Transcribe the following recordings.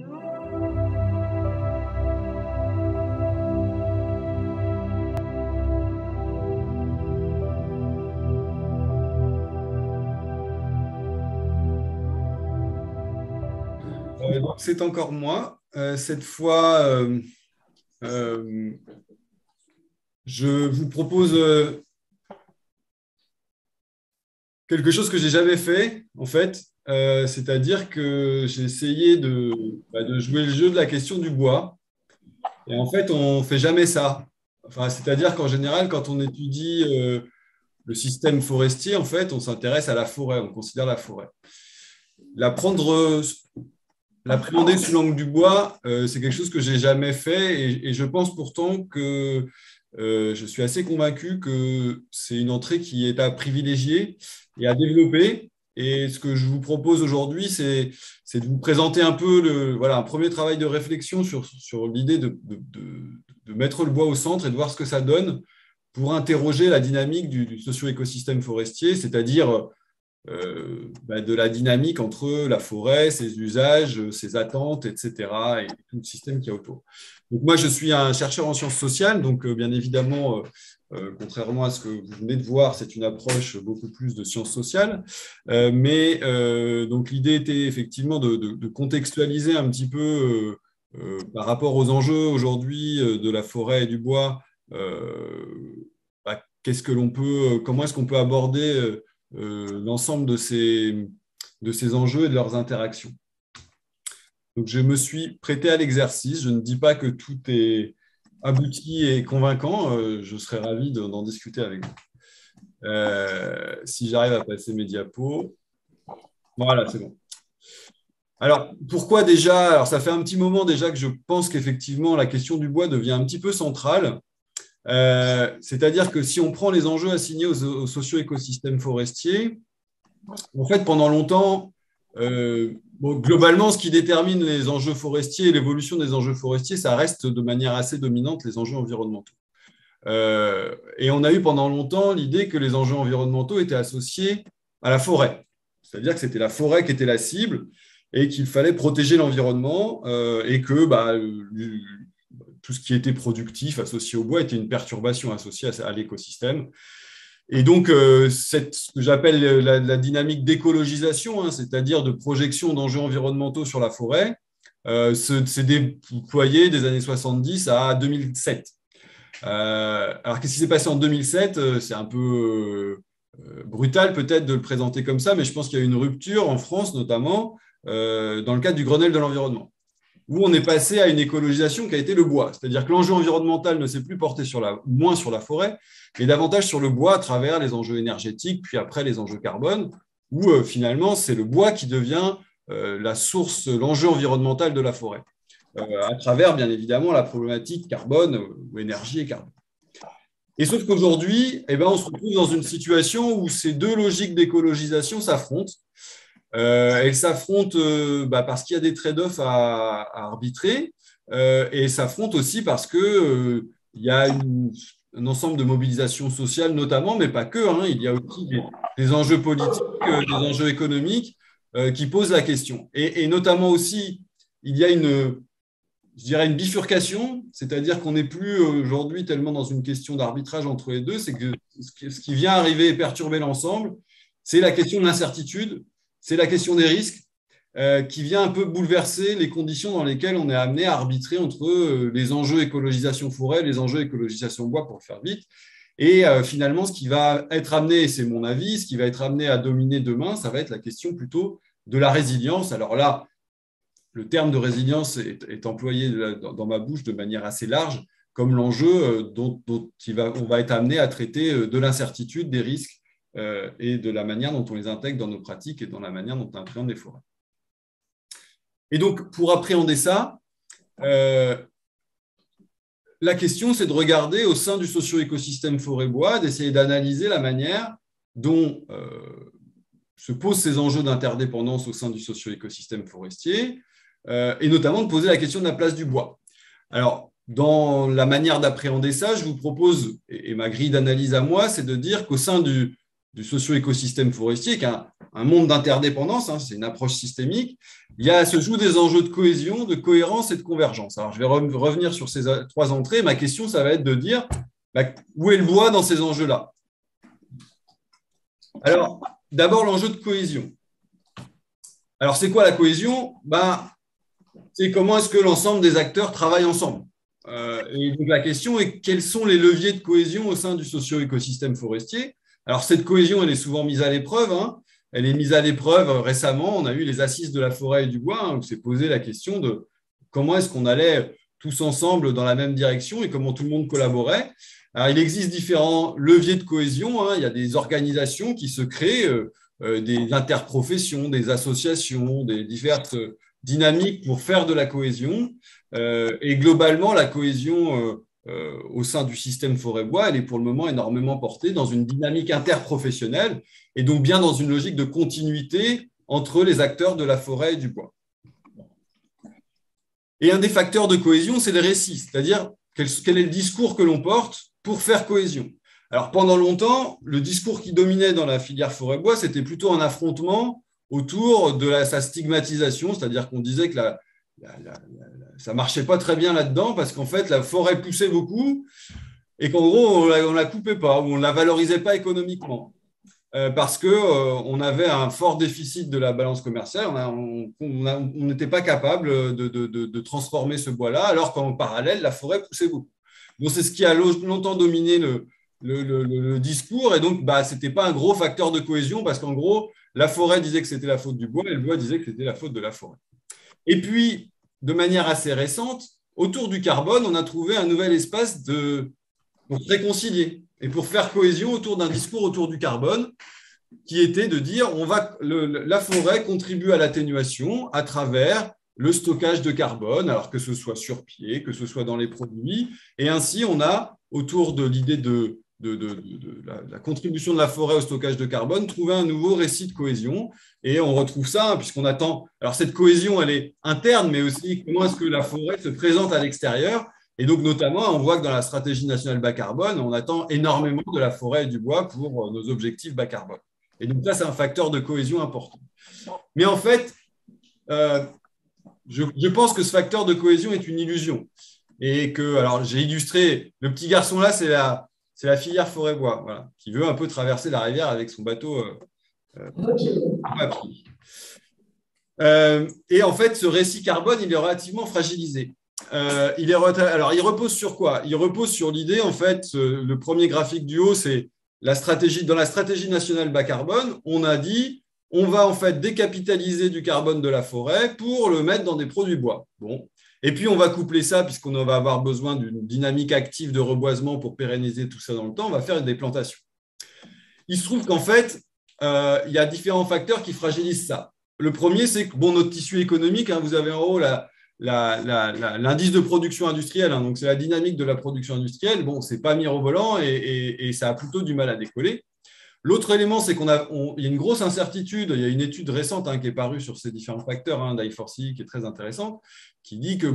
Donc c'est encore moi. Cette fois, euh, je vous propose quelque chose que j'ai jamais fait, en fait. C'est-à-dire que j'ai essayé de jouer le jeu de la question du bois. Et en fait, on fait jamais ça. Enfin, c'est-à-dire qu'en général, quand on étudie le système forestier, en fait, on s'intéresse à la forêt, on considère la forêt. La prendre L'appréhender sous l'angle du bois, c'est quelque chose que j'ai jamais fait et je pense pourtant que je suis assez convaincu que c'est une entrée qui est à privilégier et à développer. Et ce que je vous propose aujourd'hui, c'est de vous présenter un peu un premier travail de réflexion sur l'idée de mettre le bois au centre et de voir ce que ça donne pour interroger la dynamique du socio-écosystème forestier, c'est-à-dire de la dynamique entre la forêt, ses usages, ses attentes, etc., et tout le système qui y a autour. Donc moi, je suis un chercheur en sciences sociales, donc bien évidemment, contrairement à ce que vous venez de voir, c'est une approche beaucoup plus de sciences sociales. Donc l'idée était effectivement de contextualiser un petit peu par rapport aux enjeux aujourd'hui de la forêt et du bois. Comment est-ce qu'on peut aborder l'ensemble de ces enjeux et de leurs interactions. Donc, je me suis prêté à l'exercice. Je ne dis pas que tout est abouti et convaincant. Je serais ravi d'en discuter avec vous. Si j'arrive à passer mes diapos. Voilà, c'est bon. Alors, pourquoi déjà? Alors, ça fait un petit moment déjà que je pense qu'effectivement, la question du bois devient un petit peu centrale. C'est-à-dire que si on prend les enjeux assignés aux socio-écosystèmes forestiers, en fait, pendant longtemps, globalement, ce qui détermine les enjeux forestiers et l'évolution des enjeux forestiers, ça reste de manière assez dominante les enjeux environnementaux. Et on a eu pendant longtemps l'idée que les enjeux environnementaux étaient associés à la forêt. C'est-à-dire que c'était la forêt qui était la cible et qu'il fallait protéger l'environnement et que tout ce qui était productif associé au bois était une perturbation associée à l'écosystème. Et donc, ce que j'appelle la dynamique d'écologisation, hein, c'est-à-dire de projection d'enjeux environnementaux sur la forêt, s'est déployée des années 70 à 2007. Alors, qu'est-ce qui s'est passé en 2007? C'est un peu brutal peut-être de le présenter comme ça, mais je pense qu'il y a eu une rupture en France, notamment, dans le cadre du Grenelle de l'environnement, où on est passé à une écologisation qui a été le bois. C'est-à-dire que l'enjeu environnemental ne s'est plus porté moins sur la forêt, mais davantage sur le bois à travers les enjeux énergétiques, puis après les enjeux carbone, où finalement c'est le bois qui devient la source, l'enjeu environnemental de la forêt, à travers bien évidemment la problématique carbone ou énergie et carbone. Et sauf qu'aujourd'hui, on se retrouve dans une situation où ces deux logiques d'écologisation s'affrontent. Elles s'affrontent parce qu'il y a des trade-offs à arbitrer et s'affrontent aussi parce qu'il y a un ensemble de mobilisations sociales notamment, mais pas que. Hein, il y a aussi des enjeux politiques, des enjeux économiques qui posent la question. Et notamment aussi, il y a une bifurcation, c'est-à-dire qu'on n'est plus aujourd'hui tellement dans une question d'arbitrage entre les deux, c'est que ce qui vient arriver et perturber l'ensemble, c'est la question de l'incertitude, c'est la question des risques qui vient un peu bouleverser les conditions dans lesquelles on est amené à arbitrer entre les enjeux écologisation forêt, les enjeux écologisation bois, pour le faire vite. Et finalement, ce qui va être amené, et c'est mon avis, ce qui va être amené à dominer demain, ça va être la question plutôt de la résilience. Alors là, le terme de résilience est employé dans ma bouche de manière assez large, comme l'enjeu dont on va être amené à traiter de l'incertitude, des risques et de la manière dont on les intègre dans nos pratiques et dans la manière dont on appréhende les forêts. Et donc, pour appréhender ça, la question, c'est de regarder au sein du socio-écosystème forêt-bois, d'essayer d'analyser la manière dont se posent ces enjeux d'interdépendance au sein du socio-écosystème forestier, et notamment de poser la question de la place du bois. Alors, dans la manière d'appréhender ça, je vous propose, et ma grille d'analyse à moi, c'est de dire qu'au sein du socio-écosystème forestier, qui est un monde d'interdépendance, hein, c'est une approche systémique, se jouent des enjeux de cohésion, de cohérence et de convergence. Alors, je vais revenir sur ces trois entrées. Ma question, ça va être de dire où est le bois dans ces enjeux-là? Alors, d'abord, l'enjeu de cohésion. Alors, c'est quoi la cohésion? C'est comment est-ce que l'ensemble des acteurs travaillent ensemble. Et donc, la question est quels sont les leviers de cohésion au sein du socio-écosystème forestier? Alors, cette cohésion, elle est souvent mise à l'épreuve, hein. Elle est mise à l'épreuve récemment. On a eu les assises de la forêt et du bois, hein, où s'est posé la question de comment est-ce qu'on allait tous ensemble dans la même direction et comment tout le monde collaborait. Alors, il existe différents leviers de cohésion, hein. Il y a des organisations qui se créent, des interprofessions, des associations, des diverses dynamiques pour faire de la cohésion. Et globalement, la cohésion au sein du système forêt-bois, elle est pour le moment énormément portée dans une dynamique interprofessionnelle et donc bien dans une logique de continuité entre les acteurs de la forêt et du bois. Et un des facteurs de cohésion, c'est les récits, c'est-à-dire quel est le discours que l'on porte pour faire cohésion. Alors pendant longtemps, le discours qui dominait dans la filière forêt-bois, c'était plutôt un affrontement autour de sa stigmatisation, c'est-à-dire qu'on disait que ça ne marchait pas très bien là-dedans parce qu'en fait, la forêt poussait beaucoup et qu'en gros, on ne la coupait pas ou on ne la valorisait pas économiquement parce qu'on avait un fort déficit de la balance commerciale. On n'était pas capable de transformer ce bois-là alors qu'en parallèle, la forêt poussait beaucoup. Donc, c'est ce qui a longtemps dominé le discours et donc, ce n'était pas un gros facteur de cohésion parce qu'en gros, la forêt disait que c'était la faute du bois et le bois disait que c'était la faute de la forêt. Et puis, de manière assez récente, autour du carbone, on a trouvé un nouvel espace pour se réconcilier et pour faire cohésion autour d'un discours autour du carbone qui était de dire la forêt contribue à l'atténuation à travers le stockage de carbone, alors que ce soit sur pied, que ce soit dans les produits. Et ainsi, on a, autour de l'idée de la contribution de la forêt au stockage de carbone, trouver un nouveau récit de cohésion. Et on retrouve ça, hein, puisqu'on attend. Alors, cette cohésion, elle est interne, mais aussi comment est-ce que la forêt se présente à l'extérieur. Et donc, notamment, on voit que dans la stratégie nationale bas carbone, on attend énormément de la forêt et du bois pour nos objectifs bas carbone. Et donc, ça, c'est un facteur de cohésion important. Mais en fait, je pense que ce facteur de cohésion est une illusion. Et que, alors, j'ai illustré, le petit garçon là, c'est la filière forêt-bois, voilà, qui veut un peu traverser la rivière avec son bateau à papier. Et en fait, ce récit carbone, il est relativement fragilisé. Il repose sur quoi? Il repose sur l'idée, en fait, le premier graphique du haut, c'est dans la stratégie nationale bas carbone, on a dit, on va en fait décapitaliser du carbone de la forêt pour le mettre dans des produits bois. Bon. Et puis, on va coupler ça, puisqu'on va avoir besoin d'une dynamique active de reboisement pour pérenniser tout ça dans le temps, on va faire des plantations. Il se trouve qu'en fait, il y a différents facteurs qui fragilisent ça. Le premier, c'est que notre tissu économique, hein, vous avez en haut l'indice de production industrielle, hein, donc c'est la dynamique de la production industrielle. Bon, ce n'est pas mirobolant et ça a plutôt du mal à décoller. L'autre élément, c'est qu'il y a une grosse incertitude. Il y a une étude récente qui est parue sur ces différents facteurs, d'I4C, qui est très intéressante, qui dit que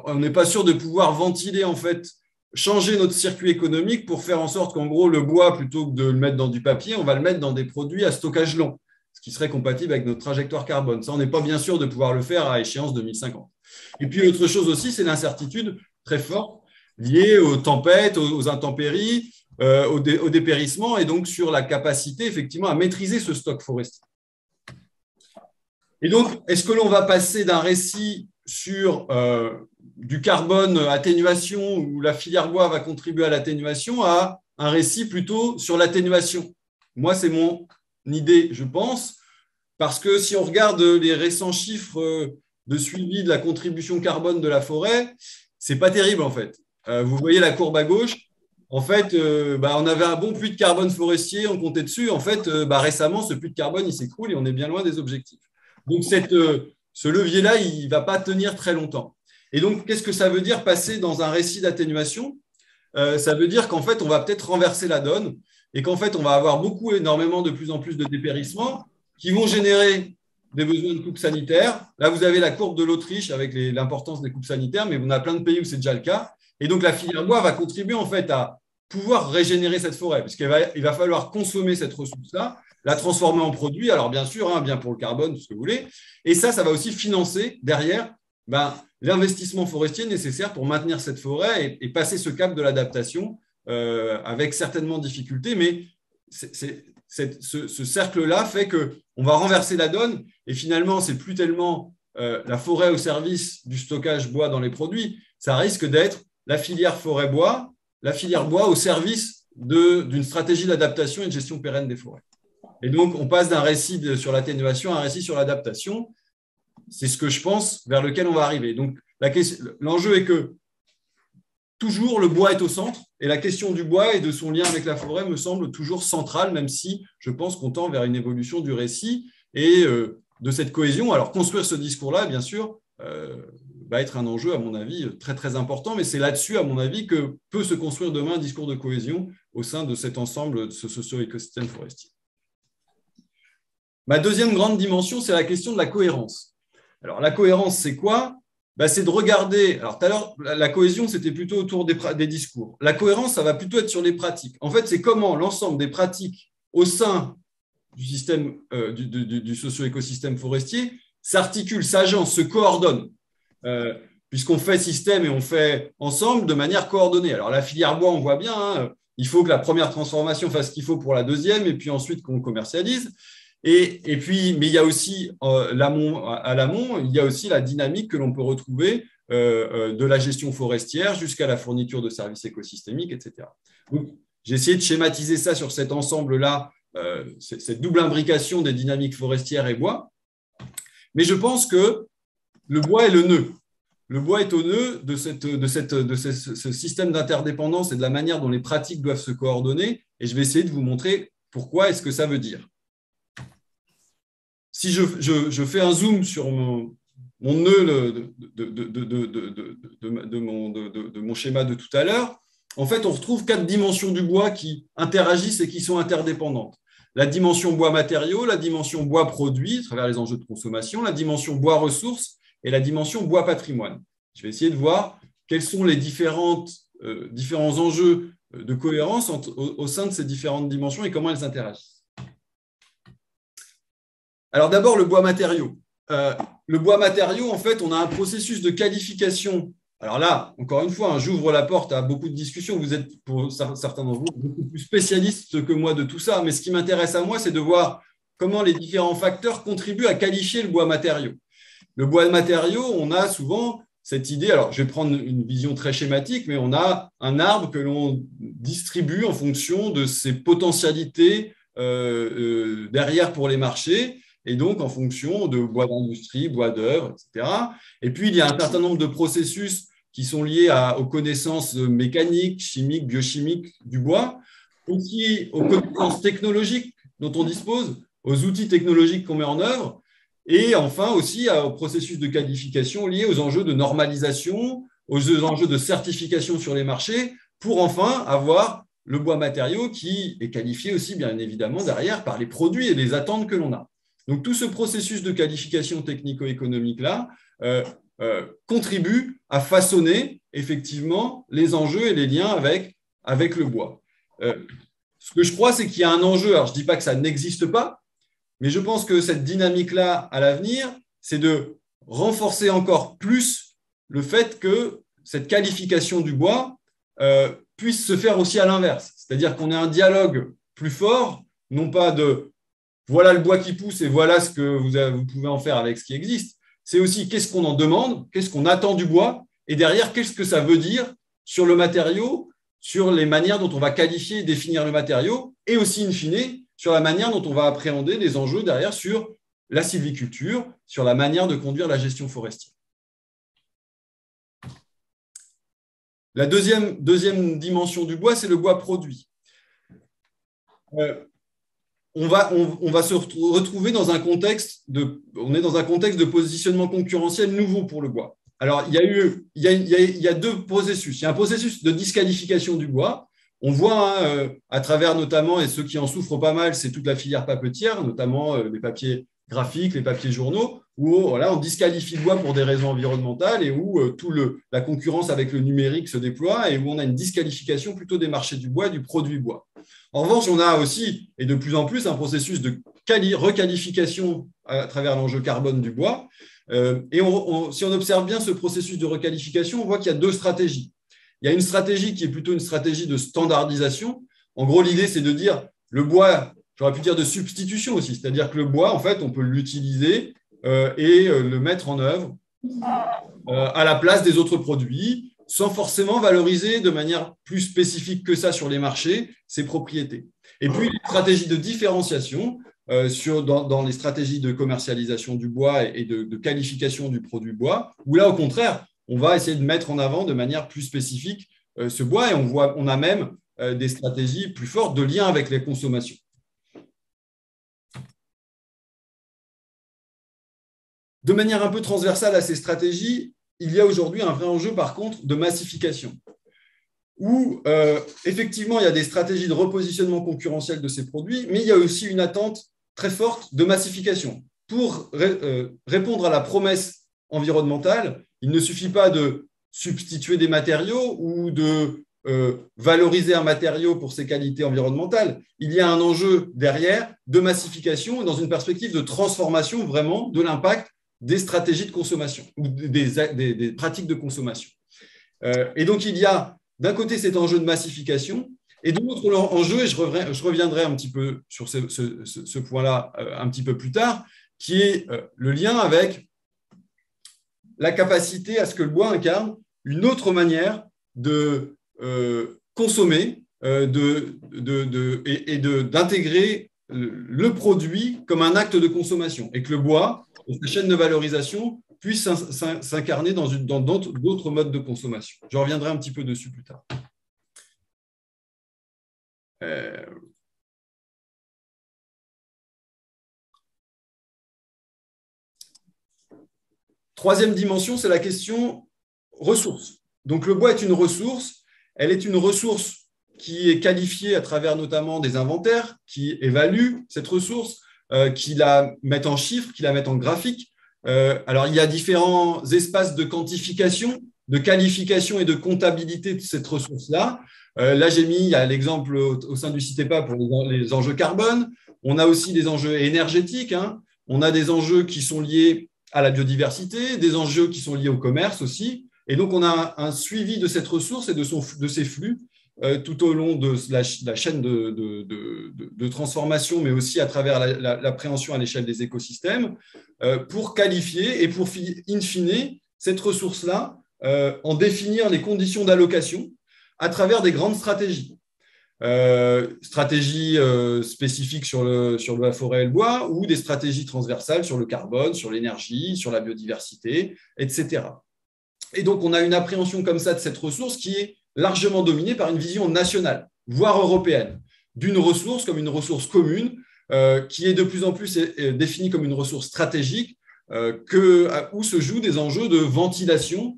on n'est pas sûr de pouvoir ventiler, en fait, changer notre circuit économique pour faire en sorte qu'en gros, le bois, plutôt que de le mettre dans du papier, on va le mettre dans des produits à stockage long, ce qui serait compatible avec notre trajectoire carbone. Ça, on n'est pas bien sûr de pouvoir le faire à échéance 2050. Et puis, l'autre chose aussi, c'est l'incertitude très forte liée aux tempêtes, aux intempéries, au dépérissement et donc sur la capacité effectivement à maîtriser ce stock forestier. Et donc, est-ce que l'on va passer d'un récit sur du carbone atténuation où la filière bois va contribuer à l'atténuation à un récit plutôt sur l'atténuation? Moi, c'est mon idée, je pense, parce que si on regarde les récents chiffres de suivi de la contribution carbone de la forêt, c'est pas terrible en fait. Vous voyez la courbe à gauche. En fait, on avait un bon puits de carbone forestier, on comptait dessus. En fait, récemment, ce puits de carbone, il s'écroule et on est bien loin des objectifs. Donc, ce levier-là, il ne va pas tenir très longtemps. Et donc, qu'est-ce que ça veut dire passer dans un récit d'atténuation? Ça veut dire qu'en fait, on va peut-être renverser la donne et qu'en fait, on va avoir énormément, de plus en plus de dépérissements qui vont générer des besoins de coupes sanitaires. Là, vous avez la courbe de l'Autriche avec l'importance des coupes sanitaires, mais on a plein de pays où c'est déjà le cas. Et donc, la filière bois va contribuer en fait à pouvoir régénérer cette forêt, il va falloir consommer cette ressource-là, la transformer en produit, alors bien sûr, hein, bien pour le carbone, tout ce que vous voulez, et ça va aussi financer derrière l'investissement forestier nécessaire pour maintenir cette forêt et passer ce cap de l'adaptation avec certainement difficultés, mais ce cercle-là fait qu'on va renverser la donne et finalement, ce n'est plus tellement la forêt au service du stockage bois dans les produits, ça risque d'être la filière forêt-bois, la filière bois au service d'une stratégie d'adaptation et de gestion pérenne des forêts. Et donc, on passe d'un récit sur l'atténuation à un récit sur l'adaptation. C'est ce que je pense vers lequel on va arriver. Donc, l'enjeu est que toujours le bois est au centre et la question du bois et de son lien avec la forêt me semble toujours centrale, même si je pense qu'on tend vers une évolution du récit et de cette cohésion. Alors, construire ce discours-là, bien sûr, va être un enjeu, à mon avis, très, très important, mais c'est là-dessus, à mon avis, que peut se construire demain un discours de cohésion au sein de cet ensemble, de ce socio-écosystème forestier. Ma deuxième grande dimension, c'est la question de la cohérence. Alors, la cohérence, c'est quoi ? C'est de regarder… Alors, tout à l'heure, la cohésion, c'était plutôt autour des discours. La cohérence, ça va plutôt être sur les pratiques. En fait, c'est comment l'ensemble des pratiques au sein du système, du socio-écosystème forestier s'articulent, s'agencent, se coordonnent, puisqu'on fait système et on fait ensemble de manière coordonnée. Alors, la filière bois, on voit bien, hein, il faut que la première transformation fasse ce qu'il faut pour la deuxième, et puis ensuite qu'on commercialise. Et puis, mais il y a aussi à l'amont, il y a aussi la dynamique que l'on peut retrouver de la gestion forestière jusqu'à la fourniture de services écosystémiques, etc. Donc, j'ai essayé de schématiser ça sur cet ensemble-là, cette double imbrication des dynamiques forestières et bois. Mais je pense que le bois est le nœud. Le bois est au nœud de ce système d'interdépendance et de la manière dont les pratiques doivent se coordonner. Et je vais essayer de vous montrer pourquoi et ce que ça veut dire. Si je fais un zoom sur mon nœud de mon schéma de tout à l'heure, en fait, on retrouve 4 dimensions du bois qui interagissent et qui sont interdépendantes. La dimension bois matériaux, la dimension bois produit, à travers les enjeux de consommation, la dimension bois ressources et la dimension bois patrimoine. Je vais essayer de voir quels sont les différents enjeux de cohérence au sein de ces différentes dimensions et comment elles interagissent. Alors d'abord, le bois matériau. Le bois matériau, en fait, on a un processus de qualification. Alors là, encore une fois, hein, j'ouvre la porte à beaucoup de discussions. Vous êtes, pour certains d'entre vous, beaucoup plus spécialistes que moi de tout ça. Mais ce qui m'intéresse à moi, c'est de voir comment les différents facteurs contribuent à qualifier le bois matériau. Le bois matériau, on a souvent cette idée, alors je vais prendre une vision très schématique, mais on a un arbre que l'on distribue en fonction de ses potentialités derrière pour les marchés, et donc en fonction de bois d'industrie, bois d'œuvre, etc. Et puis, il y a un certain nombre de processus qui sont liés aux connaissances mécaniques, chimiques, biochimiques du bois, aussi aux connaissances technologiques dont on dispose, aux outils technologiques qu'on met en œuvre, et enfin aussi au processus de qualification lié aux enjeux de normalisation, aux enjeux de certification sur les marchés, pour enfin avoir le bois matériau qui est qualifié aussi, bien évidemment, derrière par les produits et les attentes que l'on a. Donc, tout ce processus de qualification technico-économique-là contribue à façonner effectivement les enjeux et les liens avec le bois. Ce que je crois, c'est qu'il y a un enjeu. Alors, je ne dis pas que ça n'existe pas, mais je pense que cette dynamique-là, à l'avenir, c'est de renforcer encore plus le fait que cette qualification du bois puisse se faire aussi à l'inverse. C'est-à-dire qu'on ait un dialogue plus fort, non pas de voilà le bois qui pousse et voilà ce que vous pouvez en faire avec ce qui existe. C'est aussi qu'est-ce qu'on en demande, qu'est-ce qu'on attend du bois, et derrière, qu'est-ce que ça veut dire sur le matériau, sur les manières dont on va qualifier et définir le matériau, et aussi, in fine, sur la manière dont on va appréhender les enjeux derrière sur la sylviculture, sur la manière de conduire la gestion forestière. La deuxième dimension du bois, c'est le bois produit. On va se retrouver dans un contexte de positionnement concurrentiel nouveau pour le bois. Alors, il y a 2 processus. Il y a un processus de disqualification du bois. On voit à travers notamment, et ceux qui en souffrent pas mal, c'est toute la filière papetière, notamment les papiers graphiques, les papiers journaux, où voilà, on disqualifie le bois pour des raisons environnementales et où la concurrence avec le numérique se déploie et où on a une disqualification plutôt des marchés du bois et du produit bois. En revanche, on a aussi, et de plus en plus, un processus de requalification à travers l'enjeu carbone du bois. Et si on observe bien ce processus de requalification, on voit qu'il y a deux stratégies. Il y a une stratégie qui est plutôt une stratégie de standardisation. En gros, l'idée, c'est de dire le bois, j'aurais pu dire de substitution aussi, c'est-à-dire que le bois, en fait, on peut l'utiliser et le mettre en œuvre à la place des autres produits, sans forcément valoriser de manière plus spécifique que ça sur les marchés ses propriétés. Et puis, les stratégies de différenciation dans les stratégies de commercialisation du bois et de qualification du produit bois, où là, au contraire, on va essayer de mettre en avant de manière plus spécifique ce bois et on a même des stratégies plus fortes de lien avec les consommations. De manière un peu transversale à ces stratégies, il y a aujourd'hui un vrai enjeu, par contre, de massification, où effectivement, il y a des stratégies de repositionnement concurrentiel de ces produits, mais il y a aussi une attente très forte de massification. Pour répondre à la promesse environnementale, il ne suffit pas de substituer des matériaux ou de valoriser un matériau pour ses qualités environnementales. Il y a un enjeu derrière de massification dans une perspective de transformation vraiment de l'impact des stratégies de consommation ou des pratiques de consommation. Et donc, il y a d'un côté cet enjeu de massification et de l'autre enjeu, et je reviendrai un petit peu sur ce point-là un petit peu plus tard, qui est le lien avec la capacité à ce que le bois incarne une autre manière de consommer et d'intégrer le produit comme un acte de consommation et que le bois, sa chaîne de valorisation, puisse s'incarner dans d'autres modes de consommation. Je reviendrai un petit peu dessus plus tard. Troisième dimension, c'est la question ressources. Donc, le bois est une ressource. Elle est une ressource qui est qualifiée à travers notamment des inventaires qui évaluent cette ressource, qui la mettent en chiffres, qui la mettent en graphique. Alors, il y a différents espaces de quantification, de qualification et de comptabilité de cette ressource-là. Là, j'ai mis, il y a l'exemple au sein du CITEPA pour les enjeux carbone. On a aussi des enjeux énergétiques. On a des enjeux qui sont liés à la biodiversité, des enjeux qui sont liés au commerce aussi. Et donc, on a un suivi de cette ressource et de ses flux tout au long de la chaîne de transformation, mais aussi à travers l'appréhension à l'échelle des écosystèmes, pour qualifier et pour, in fine, cette ressource-là, en définir les conditions d'allocation à travers des grandes stratégies. Stratégies spécifiques sur la forêt et le bois ou des stratégies transversales sur le carbone, sur l'énergie, sur la biodiversité, etc. Et donc, on a une appréhension comme ça de cette ressource qui est largement dominée par une vision nationale, voire européenne, d'une ressource comme une ressource commune qui est de plus en plus définie comme une ressource stratégique où se jouent des enjeux de ventilation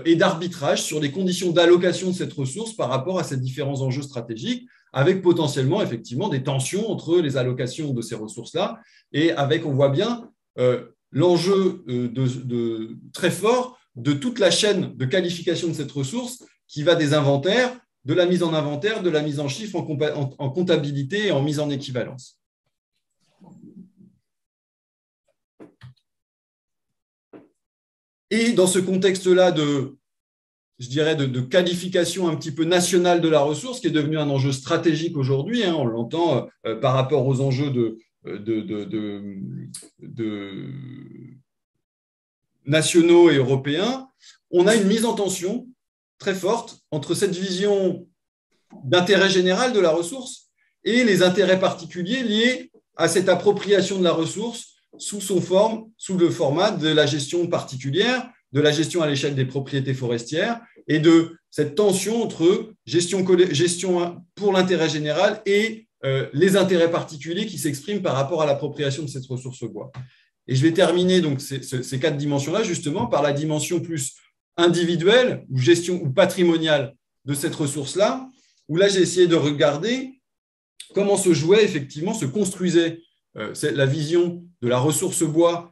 et d'arbitrage sur les conditions d'allocation de cette ressource par rapport à ces différents enjeux stratégiques, avec potentiellement effectivement des tensions entre les allocations de ces ressources-là et avec, on voit bien, l'enjeu très fort de toute la chaîne de qualification de cette ressource qui va des inventaires, de la mise en inventaire, de la mise en chiffres, en comptabilité et en mise en équivalence. Et dans ce contexte-là je dirais, de qualification un petit peu nationale de la ressource, qui est devenu un enjeu stratégique aujourd'hui, on l'entend par rapport aux enjeux nationaux et européens, on a une mise en tension très forte entre cette vision d'intérêt général de la ressource et les intérêts particuliers liés à cette appropriation de la ressource sous le format de la gestion particulière, de la gestion à l'échelle des propriétés forestières et de cette tension entre gestion pour l'intérêt général et les intérêts particuliers qui s'expriment par rapport à l'appropriation de cette ressource bois. Et je vais terminer donc ces quatre dimensions-là justement par la dimension plus individuelle ou gestion ou patrimoniale de cette ressource-là, où là j'ai essayé de regarder comment se construisait c'est la vision de la ressource bois,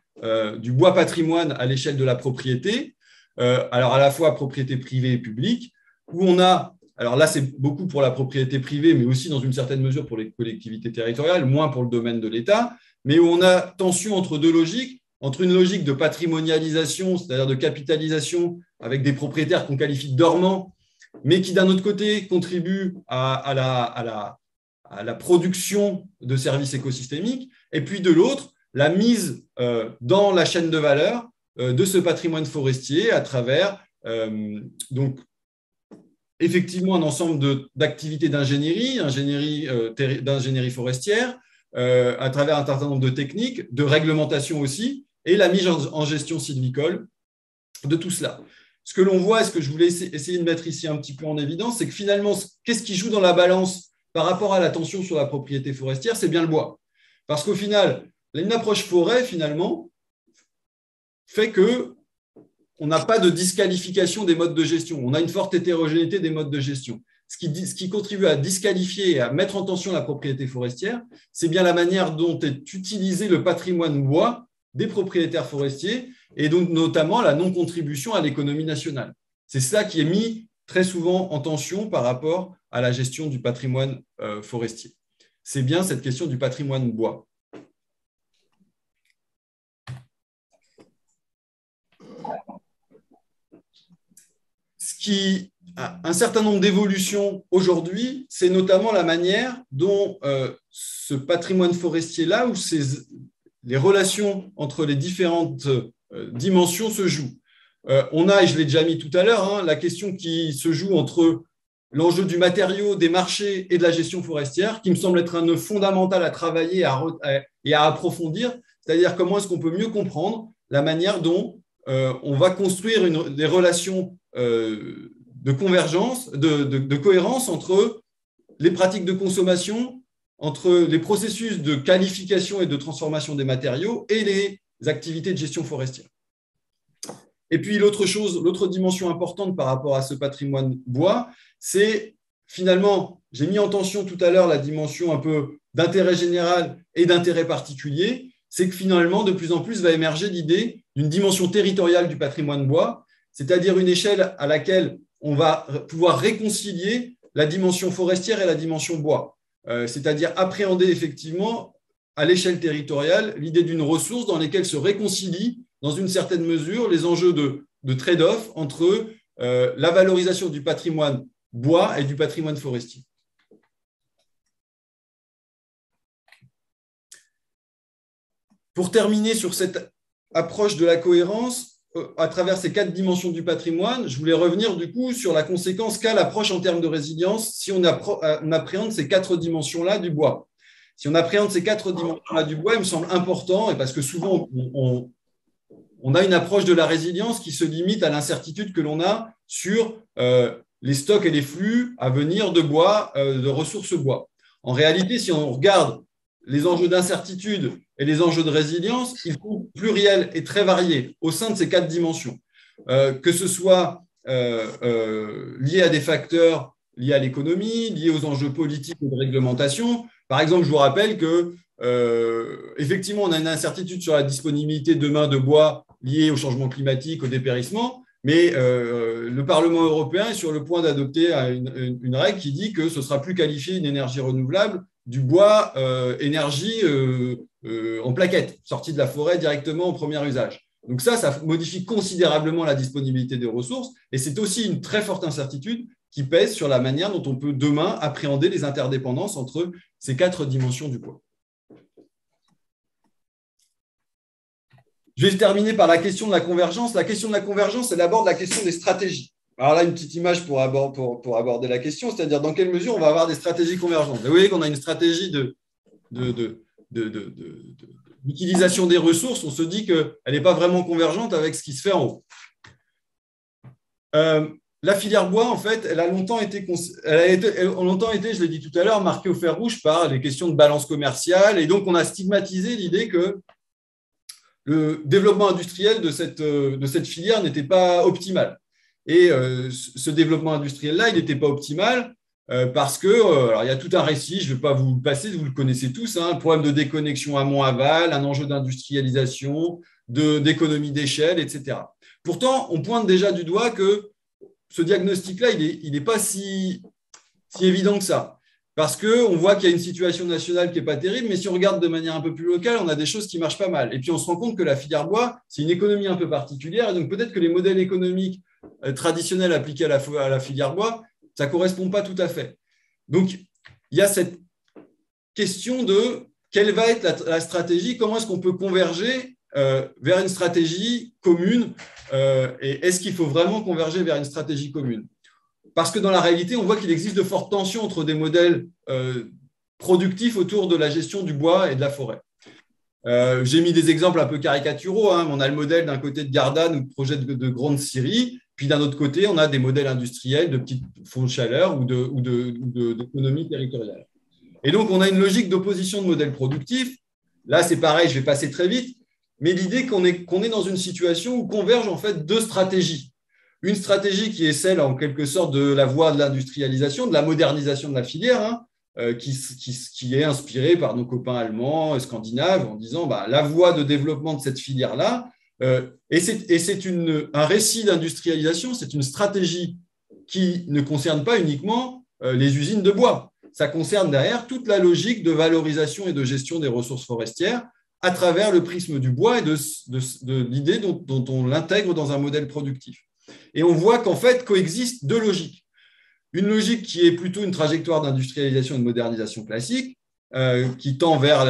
du bois patrimoine à l'échelle de la propriété, alors à la fois propriété privée et publique, où on a, alors là c'est beaucoup pour la propriété privée, mais aussi dans une certaine mesure pour les collectivités territoriales, moins pour le domaine de l'État, mais où on a tension entre deux logiques, entre une logique de patrimonialisation, c'est-à-dire de capitalisation avec des propriétaires qu'on qualifie de dormants, mais qui d'un autre côté contribuent à la production de services écosystémiques, et puis de l'autre, la mise dans la chaîne de valeur de ce patrimoine forestier à travers donc effectivement un ensemble d'activités d'ingénierie forestière, à travers un certain nombre de techniques, de réglementation aussi, et la mise en gestion sylvicole de tout cela. Ce que l'on voit, et ce que je voulais essayer de mettre ici un petit peu en évidence, c'est que finalement, qu'est-ce qui joue dans la balance par rapport à la tension sur la propriété forestière? C'est bien le bois. Parce qu'au final, une approche forêt, finalement, fait qu'on n'a pas de disqualification des modes de gestion. On a une forte hétérogénéité des modes de gestion. Ce qui contribue à disqualifier et à mettre en tension la propriété forestière, c'est bien la manière dont est utilisé le patrimoine bois des propriétaires forestiers et donc notamment la non-contribution à l'économie nationale. C'est ça qui est mis très souvent en tension par rapport à la gestion du patrimoine forestier. C'est bien cette question du patrimoine bois. Ce qui a un certain nombre d'évolutions aujourd'hui, c'est notamment la manière dont ce patrimoine forestier-là, où les relations entre les différentes dimensions se jouent. On a, et je l'ai déjà mis tout à l'heure, la question qui se joue entre l'enjeu du matériau, des marchés et de la gestion forestière, qui me semble être un nœud fondamental à travailler et à approfondir, c'est-à-dire comment est-ce qu'on peut mieux comprendre la manière dont on va construire des relations de convergence, de cohérence entre les pratiques de consommation, entre les processus de qualification et de transformation des matériaux et les activités de gestion forestière. Et puis l'autre dimension importante par rapport à ce patrimoine bois, c'est finalement, j'ai mis en tension tout à l'heure la dimension un peu d'intérêt général et d'intérêt particulier, c'est que finalement, de plus en plus va émerger l'idée d'une dimension territoriale du patrimoine bois, c'est-à-dire une échelle à laquelle on va pouvoir réconcilier la dimension forestière et la dimension bois. C'est-à-dire appréhender effectivement à l'échelle territoriale l'idée d'une ressource dans laquelle se réconcilient dans une certaine mesure les enjeux de trade-off entre la valorisation du patrimoine bois et du patrimoine forestier. Pour terminer sur cette approche de la cohérence, à travers ces 4 dimensions du patrimoine, je voulais revenir du coup sur la conséquence qu'a l'approche en termes de résilience si on appréhende ces 4 dimensions-là du bois. Si on appréhende ces 4 dimensions-là du bois, il me semble important, et parce que souvent on a une approche de la résilience qui se limite à l'incertitude que l'on a sur les stocks et les flux à venir de bois, de ressources bois. En réalité, si on regarde les enjeux d'incertitude et les enjeux de résilience, ils sont pluriels et très variés au sein de ces 4 dimensions. Que ce soit lié à des facteurs liés à l'économie, liés aux enjeux politiques et de réglementation. Par exemple, je vous rappelle que effectivement, on a une incertitude sur la disponibilité demain de bois liée au changement climatique, au dépérissement, mais le Parlement européen est sur le point d'adopter une règle qui dit que ce ne sera plus qualifié une énergie renouvelable du bois énergie en plaquettes, sortie de la forêt directement au premier usage. Donc ça modifie considérablement la disponibilité des ressources et c'est aussi une très forte incertitude qui pèse sur la manière dont on peut demain appréhender les interdépendances entre ces 4 dimensions du bois. Je vais terminer par la question de la convergence. La question de la convergence, elle aborde la question des stratégies. Alors là, une petite image pour aborder la question, c'est-à-dire dans quelle mesure on va avoir des stratégies convergentes. Vous voyez qu'on a une stratégie d'utilisation des ressources, on se dit qu'elle n'est pas vraiment convergente avec ce qui se fait en haut. La filière bois, en fait, elle a longtemps été, je l'ai dit tout à l'heure, marquée au fer rouge par les questions de balance commerciale. Et donc, on a stigmatisé l'idée que le développement industriel de cette filière n'était pas optimal. Et ce développement industriel-là, il n'était pas optimal parce que alors, il y a tout un récit, je ne vais pas vous le passer, vous le connaissez tous, hein, un problème de déconnexion amont-aval, un enjeu d'industrialisation, d'économie d'échelle, etc. Pourtant, on pointe déjà du doigt que ce diagnostic-là, il n'est pas si évident que ça. Parce qu'on voit qu'il y a une situation nationale qui n'est pas terrible, mais si on regarde de manière un peu plus locale, on a des choses qui marchent pas mal. Et puis on se rend compte que la filière bois, c'est une économie un peu particulière, et donc peut-être que les modèles économiques traditionnels appliqués à la filière bois, ça ne correspond pas tout à fait. Donc il y a cette question de quelle va être la stratégie, comment est-ce qu'on peut converger vers une stratégie commune, et est-ce qu'il faut vraiment converger vers une stratégie commune? Parce que dans la réalité, on voit qu'il existe de fortes tensions entre des modèles productifs autour de la gestion du bois et de la forêt. J'ai mis des exemples un peu caricaturaux. Hein. On a le modèle d'un côté de Gardanne ou de projet de Grande Syrie, puis d'un autre côté, on a des modèles industriels de petits fonds de chaleur ou d'économie territoriale. Et donc, on a une logique d'opposition de modèles productifs. Là, c'est pareil, je vais passer très vite, mais l'idée qu'on est dans une situation où convergent en fait deux stratégies. Une stratégie qui est celle, en quelque sorte, de la voie de l'industrialisation, de la modernisation de la filière, hein, qui est inspirée par nos copains allemands, scandinaves, en disant la voie de développement de cette filière-là. Et c'est un récit d'industrialisation, c'est une stratégie qui ne concerne pas uniquement les usines de bois. Ça concerne derrière toute la logique de valorisation et de gestion des ressources forestières à travers le prisme du bois et de l'idée dont on l'intègre dans un modèle productif. Et on voit qu'en fait, coexistent deux logiques. Une logique qui est plutôt une trajectoire d'industrialisation et de modernisation classique, qui tend vers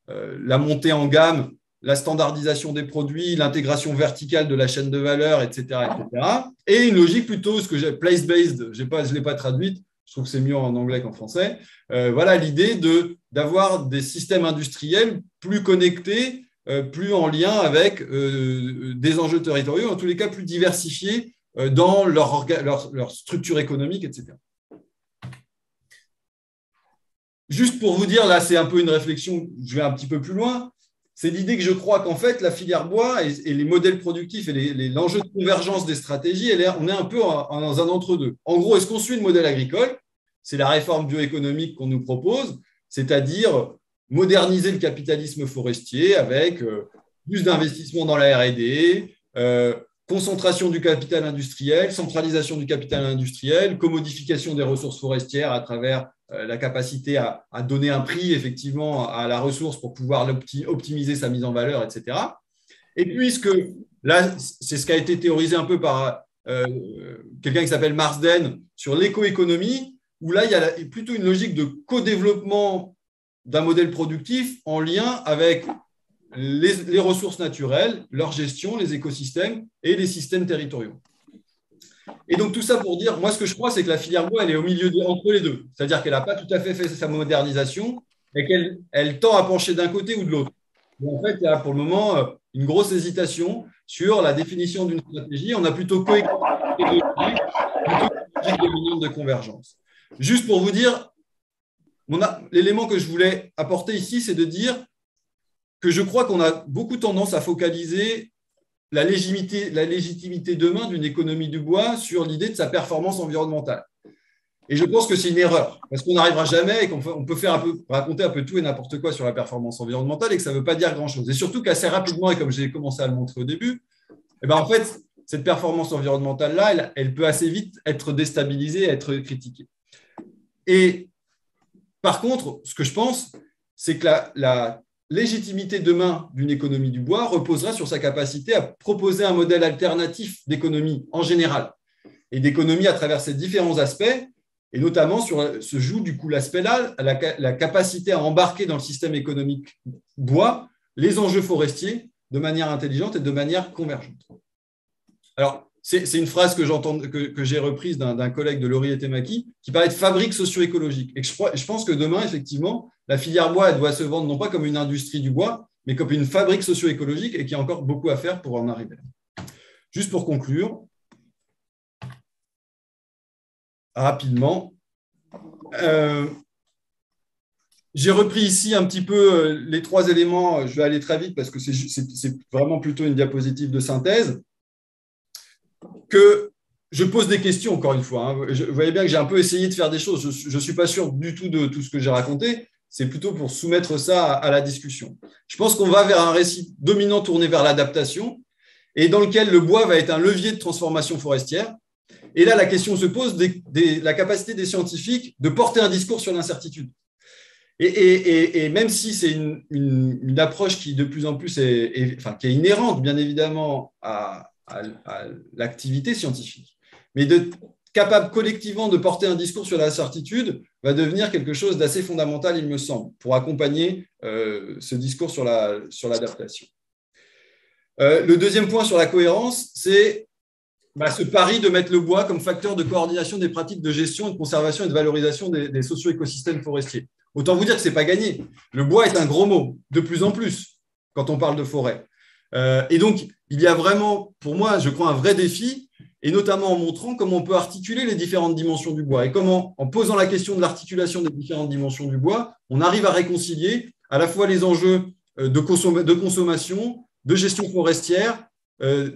la montée en gamme, la standardisation des produits, l'intégration verticale de la chaîne de valeur, etc., etc. Et une logique plutôt, ce que j'ai place-based, je ne l'ai pas traduite, je trouve que c'est mieux en anglais qu'en français. Voilà l'idée d'avoir des systèmes industriels plus connectés, plus en lien avec des enjeux territoriaux, en tous les cas plus diversifiés dans leur structure économique, etc. Juste pour vous dire, là, c'est un peu une réflexion, je vais un petit peu plus loin, c'est l'idée que je crois qu'en fait, la filière bois et les modèles productifs et l'enjeu de convergence des stratégies, on est un peu dans un entre-deux. En gros, est-ce qu'on suit le modèle agricole? C'est la réforme bioéconomique qu'on nous propose, c'est-à-dire moderniser le capitalisme forestier avec plus d'investissements dans la R&D, concentration du capital industriel, centralisation du capital industriel, commodification des ressources forestières à travers la capacité à donner un prix effectivement à la ressource pour pouvoir optimiser sa mise en valeur, etc. Et puisque là, c'est ce qui a été théorisé un peu par quelqu'un qui s'appelle Marsden sur l'écoéconomie, où là, il y a plutôt une logique de co-développement d'un modèle productif en lien avec les ressources naturelles, leur gestion, les écosystèmes et les systèmes territoriaux. Et donc, tout ça pour dire, moi, ce que je crois, c'est que la filière bois, elle est au milieu entre les deux. C'est-à-dire qu'elle n'a pas tout à fait sa modernisation et qu'elle tend à pencher d'un côté ou de l'autre. En fait, il y a pour le moment une grosse hésitation sur la définition d'une stratégie. On a plutôt coexisté plutôt une dominante de convergence. Juste pour vous dire, l'élément que je voulais apporter ici, c'est de dire que je crois qu'on a beaucoup tendance à focaliser la légitimité demain d'une économie du bois sur l'idée de sa performance environnementale. Et je pense que c'est une erreur, parce qu'on n'arrivera jamais et qu'on peut raconter un peu tout et n'importe quoi sur la performance environnementale et que ça ne veut pas dire grand-chose. Et surtout qu'assez rapidement, et comme j'ai commencé à le montrer au début, en fait, cette performance environnementale-là, elle peut assez vite être déstabilisée, être critiquée. Et par contre, ce que je pense, c'est que la légitimité demain d'une économie du bois reposera sur sa capacité à proposer un modèle alternatif d'économie en général et d'économie à travers ces différents aspects, et notamment se joue du coup l'aspect-là, la capacité à embarquer dans le système économique bois les enjeux forestiers de manière intelligente et de manière convergente. Alors, c'est une phrase que j'ai reprise d'un collègue de Laurier Temaki qui parlait de fabrique socio-écologique. Et je pense que demain, effectivement, la filière bois, elle doit se vendre non pas comme une industrie du bois, mais comme une fabrique socio-écologique et qu'il y a encore beaucoup à faire pour en arriver là. Juste pour conclure, rapidement, j'ai repris ici un petit peu les trois éléments. Je vais aller très vite parce que c'est vraiment plutôt une diapositive de synthèse. Que je pose des questions, encore une fois. Vous voyez bien que j'ai un peu essayé de faire des choses. Je ne suis pas sûr du tout de tout ce que j'ai raconté. C'est plutôt pour soumettre ça à la discussion. Je pense qu'on va vers un récit dominant tourné vers l'adaptation et dans lequel le bois va être un levier de transformation forestière. Et là, la question se pose de la capacité des scientifiques de porter un discours sur l'incertitude. Et même si c'est une approche qui de plus en plus qui est inhérente, bien évidemment, à l'activité scientifique, mais capable collectivement de porter un discours sur l'incertitude va devenir quelque chose d'assez fondamental, il me semble, pour accompagner ce discours sur l'adaptation. Le deuxième point sur la cohérence, c'est ce pari de mettre le bois comme facteur de coordination des pratiques de gestion, de conservation et de valorisation des socio-écosystèmes forestiers. Autant vous dire que ce n'est pas gagné. Le bois est un gros mot, de plus en plus, quand on parle de forêt. Et donc, il y a vraiment, pour moi, je crois, un vrai défi, et notamment en montrant comment on peut articuler les différentes dimensions du bois, et comment, en posant la question de l'articulation des différentes dimensions du bois, on arrive à réconcilier à la fois les enjeux de consommation, de gestion forestière,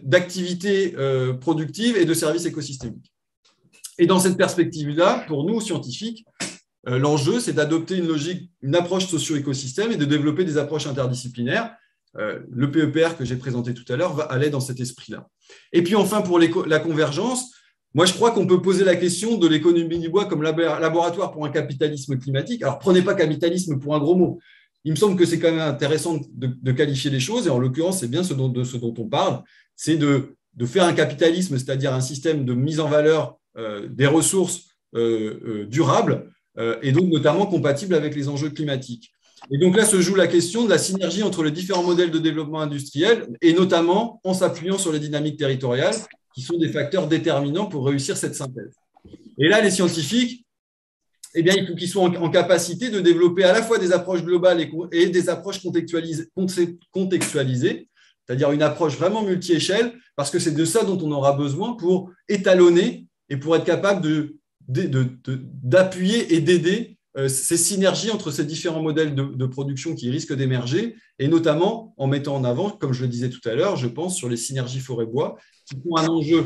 d'activités productives et de services écosystémiques. Et dans cette perspective-là, pour nous, scientifiques, l'enjeu, c'est d'adopter une approche socio-écosystème et de développer des approches interdisciplinaires. Le PEPR que j'ai présenté tout à l'heure va aller dans cet esprit-là. Et puis enfin, pour la convergence, moi je crois qu'on peut poser la question de l'économie du bois comme laboratoire pour un capitalisme climatique. Alors prenez pas capitalisme pour un gros mot. Il me semble que c'est quand même intéressant de qualifier les choses, et en l'occurrence, c'est bien ce dont on parle, c'est de faire un capitalisme, c'est-à-dire un système de mise en valeur des ressources durables, et donc notamment compatible avec les enjeux climatiques. Et donc là se joue la question de la synergie entre les différents modèles de développement industriel, et notamment en s'appuyant sur les dynamiques territoriales, qui sont des facteurs déterminants pour réussir cette synthèse. Et là, les scientifiques, eh bien, il faut qu'ils soient en capacité de développer à la fois des approches globales et des approches contextualisées, c'est-à-dire une approche vraiment multi-échelle, parce que c'est de ça dont on aura besoin pour étalonner et pour être capable d'appuyer et d'aider ces synergies entre ces différents modèles de production qui risquent d'émerger, et notamment en mettant en avant, comme je le disais tout à l'heure, je pense sur les synergies forêt-bois, qui ont un enjeu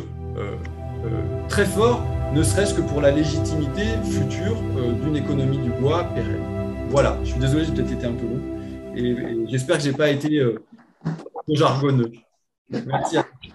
très fort, ne serait-ce que pour la légitimité future d'une économie du bois pérenne. Voilà, je suis désolé, j'ai peut-être été un peu long, et j'espère que je n'ai pas été trop jargonneux. Merci à tous.